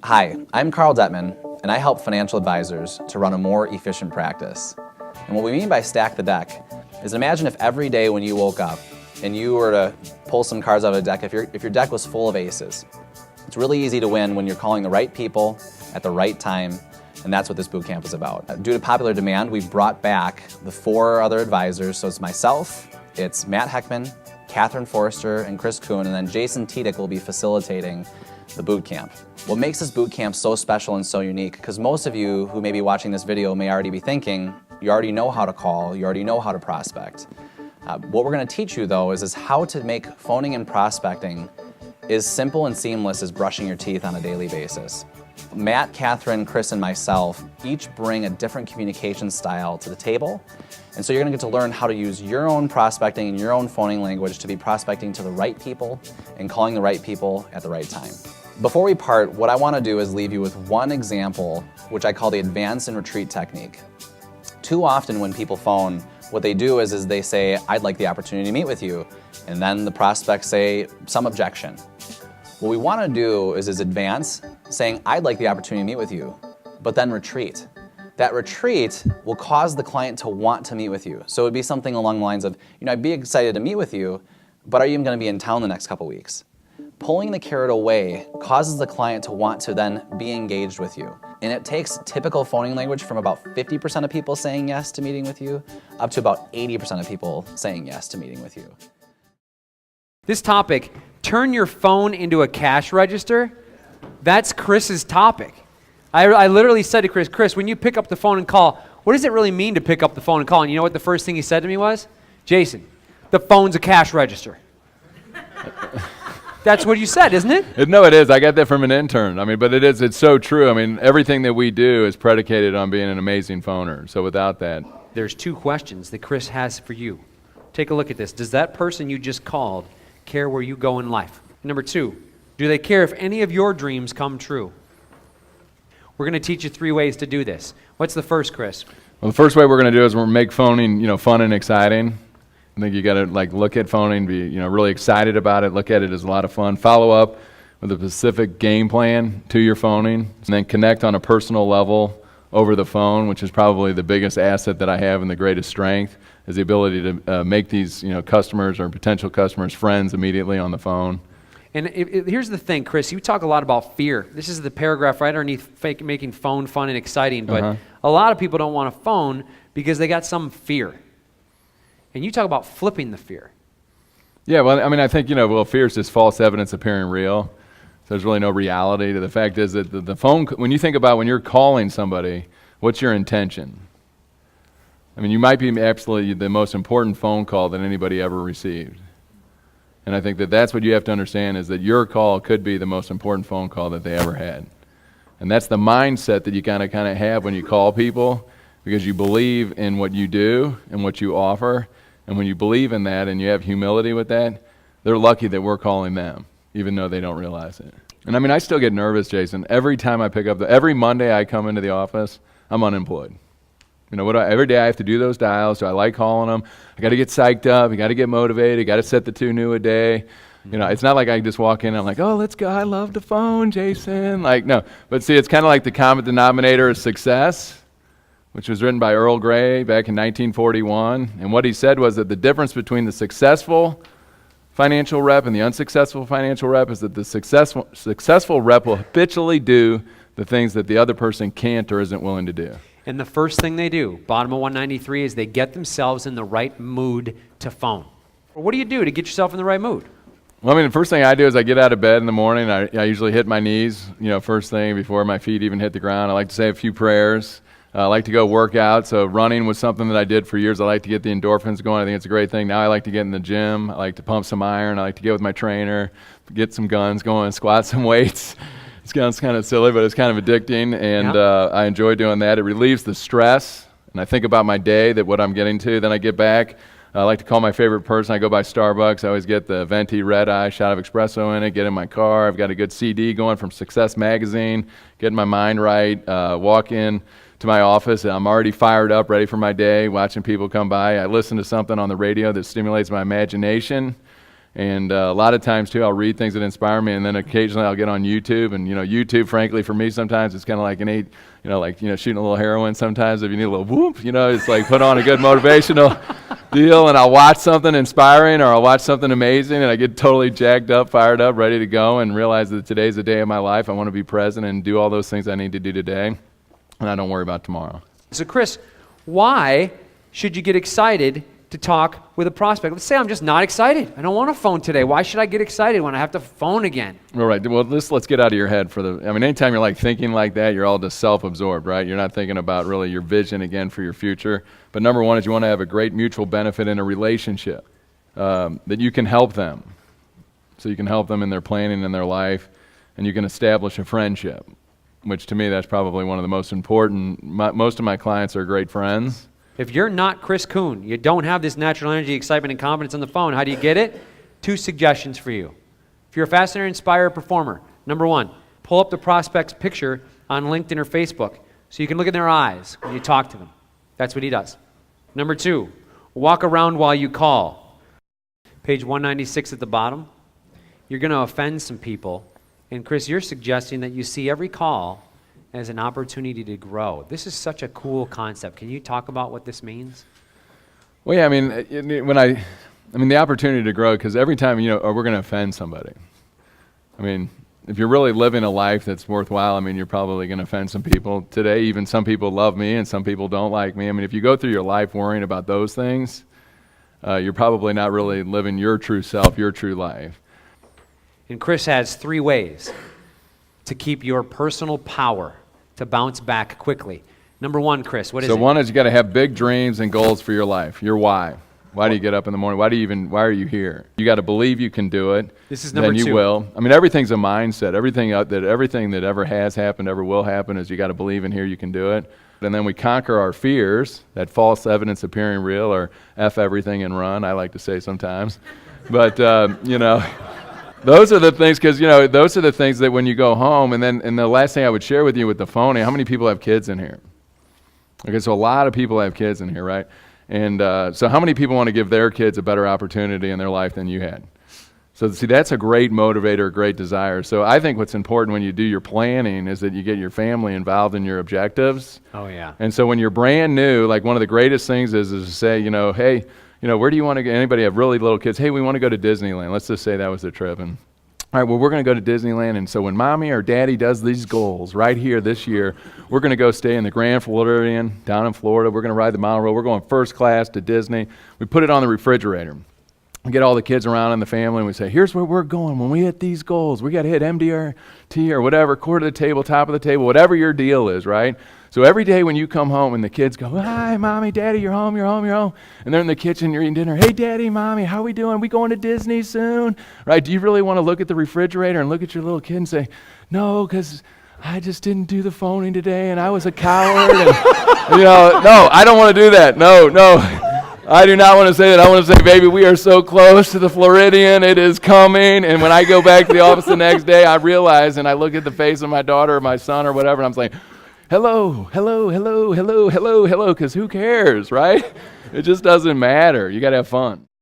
Hi, I'm Carl Detman, and I help financial advisors to run a more efficient practice. And what we mean by stack the deck is imagine if every day when you woke up and you were to pull some cards out of the deck, if your deck was full of aces. It's really easy to win when you're calling the right people at the right time, and that's what this boot camp is about. Due to popular demand, we've brought back the 4 other advisors. So it's myself, it's Matt Heckman, Catherine Forrester, and Chris Kuhn, and then Jason Tiedick will be facilitating the boot camp. What makes this boot camp so special and so unique, because most of you who may be watching this video may already be thinking, you already know how to call, you already know how to prospect. What we're going to teach you though is how to make phoning and prospecting as simple and seamless as brushing your teeth on a daily basis. Matt, Catherine, Chris, and myself each bring a different communication style to the table, and so you're going to get to learn how to use your own prospecting and your own phoning language to be prospecting to the right people and calling the right people at the right time. Before we part, what I want to do is leave you with one example, which I call the advance and retreat technique. Too often when people phone, what they do is they say, "I'd like the opportunity to meet with you," and then the prospects say some objection. What we want to do is advance, saying, "I'd like the opportunity to meet with you," but then retreat. That retreat will cause the client to want to meet with you. So it would be something along the lines of, "I'd be excited to meet with you, but are you even going to be in town the next couple weeks?" Pulling the carrot away causes the client to want to then be engaged with you. And it takes typical phoning language from about 50% of people saying yes to meeting with you up to about 80% of people saying yes to meeting with you. This topic, turn your phone into a cash register, that's Chris's topic. I literally said to Chris, when you pick up the phone and call, what does it really mean to pick up the phone and call? And you know what the first thing he said to me was? "Jason, the phone's a cash register." That's what you said, isn't it? No, it is. I got that from an intern. But it's so true. Everything that we do is predicated on being an amazing phoner. So without that. There's 2 questions that Chris has for you. Take a look at this. Does that person you just called care where you go in life? Number 2, do they care if any of your dreams come true? We're going to teach you 3 ways to do this. What's the first, Chris? Well, the first way we're going to do is we're make phoning, fun and exciting. I think you got to look at phoning, be really excited about it, look at it as a lot of fun. Follow up with a specific game plan to your phoning, and then connect on a personal level over the phone, which is probably the biggest asset that I have and the greatest strength, is the ability to make these customers or potential customers friends immediately on the phone. And here's the thing, Chris, you talk a lot about fear. This is the paragraph right underneath making phone fun and exciting, but a lot of people don't want to phone because they got some fear. And you talk about flipping the fear. Yeah, well, I think, fear is just false evidence appearing real. So there's really no reality to the fact is that the phone, when you think about when you're calling somebody, what's your intention? You might be absolutely the most important phone call that anybody ever received. And I think that that's what you have to understand is that your call could be the most important phone call that they ever had. And that's the mindset that you kind of have when you call people, because you believe in what you do and what you offer. And when you believe in that and you have humility with that, they're lucky that we're calling them, even though they don't realize it. And I still get nervous, Jason. Every time I pick up, every Monday I come into the office, I'm unemployed. Every day I have to do those dials. Do I like calling them? I got to get psyched up. You got to get motivated. Got to set the 2 new a day. It's not like I just walk in and I'm like, "Oh, let's go. I love the phone, Jason." No. But see, it's kind of like the common denominator of success, which was written by Earl Grey back in 1941. And what he said was that the difference between the successful financial rep and the unsuccessful financial rep is that the successful rep will habitually do the things that the other person can't or isn't willing to do. And the first thing they do, bottom of 193, is they get themselves in the right mood to phone. What do you do to get yourself in the right mood? Well, the first thing I do is I get out of bed in the morning. I usually hit my knees, first thing before my feet even hit the ground. I like to say a few prayers. I like to go work out. So running was something that I did for years. I like to get the endorphins going. I think it's a great thing. Now I like to get in the gym. I like to pump some iron. I like to get with my trainer, get some guns going, squat some weights. It sounds kind of silly, but it's kind of addicting, and I enjoy doing that. It relieves the stress, and I think about my day, that what I'm getting to. Then I get back. I like to call my favorite person. I go by Starbucks. I always get the Venti Red Eye, shot of espresso in it, get in my car. I've got a good CD going from Success Magazine, getting my mind right, walk in to my office, and I'm already fired up, ready for my day, watching people come by. I listen to something on the radio that stimulates my imagination. And a lot of times too, I'll read things that inspire me, and then occasionally I'll get on YouTube. And YouTube, frankly, for me sometimes it's kind of like shooting a little heroin. Sometimes if you need a little whoop, it's like put on a good motivational deal, and I'll watch something inspiring or I'll watch something amazing, and I get totally jacked up, fired up, ready to go, and realize that today's the day of my life. I want to be present and do all those things I need to do today, and I don't worry about tomorrow. So Chris, why should you get excited to talk with a prospect? Let's say I'm just not excited. I don't want to phone today. Why should I get excited when I have to phone again? All right. Well, let's get out of your head anytime you're thinking like that, you're all just self-absorbed, right? You're not thinking about really your vision again for your future. But number one is you want to have a great mutual benefit in a relationship, that you can help them. So you can help them in their planning in their life, and you can establish a friendship, which to me, that's probably one of the most important. Most of my clients are great friends. If you're not Chris Kuhn, you don't have this natural energy, excitement, and confidence on the phone, how do you get it? 2 suggestions for you. If you're a fascinator, inspirer, performer, number 1, pull up the prospect's picture on LinkedIn or Facebook so you can look in their eyes when you talk to them. That's what he does. Number 2, walk around while you call. Page 196 at the bottom. You're going to offend some people. And Chris, you're suggesting that you see every call as an opportunity to grow. This is such a cool concept. Can you talk about what this means? Well, yeah, the opportunity to grow, because every time, we're going to offend somebody. If you're really living a life that's worthwhile, you're probably going to offend some people. Today, even some people love me and some people don't like me. If you go through your life worrying about those things, you're probably not really living your true self, your true life. And Chris has 3 ways to keep your personal power to bounce back quickly. Number 1, Chris, what is it? So one is you got to have big dreams and goals for your life. Your why. Why do you get up in the morning? Why are you here? You got to believe you can do it. This is number 2. Then you will. Everything's a mindset. Everything that ever has happened, ever will happen, is you got to believe in here you can do it. And then we conquer our fears, that false evidence appearing real, or F everything and run, I like to say sometimes. But, those are the things, because, those are the things that when you go home, and the last thing I would share with you with the phone, how many people have kids in here? Okay, so a lot of people have kids in here, right? And so how many people want to give their kids a better opportunity in their life than you had? So see, that's a great motivator, a great desire. So I think what's important when you do your planning is that you get your family involved in your objectives. Oh, yeah. And so when you're brand new, one of the greatest things is to say, hey, where do you want to go? Anybody have really little kids? Hey, we want to go to Disneyland. Let's just say that was the trip. And all right, well, we're going to go to Disneyland. And so when mommy or daddy does these goals right here this year, we're going to go stay in the Grand Floridian down in Florida. We're going to ride the monorail. We're going first class to Disney. We put it on the refrigerator. We get all the kids around in the family, and we say, here's where we're going. When we hit these goals, we got to hit MDRT or whatever, quarter of the table, top of the table, whatever your deal is, right? So every day when you come home and the kids go, hi, mommy, daddy, you're home. And they're in the kitchen, you're eating dinner. Hey, daddy, mommy, how we doing? We going to Disney soon? Right? Do you really want to look at the refrigerator and look at your little kid and say, no, because I just didn't do the phoning today and I was a coward. And, no, I don't want to do that. No. I do not want to say that. I want to say, baby, we are so close to the Floridian. It is coming. And when I go back to the office the next day, I realize, and I look at the face of my daughter or my son or whatever, and I'm saying, hello, because who cares, right? It just doesn't matter. You got to have fun.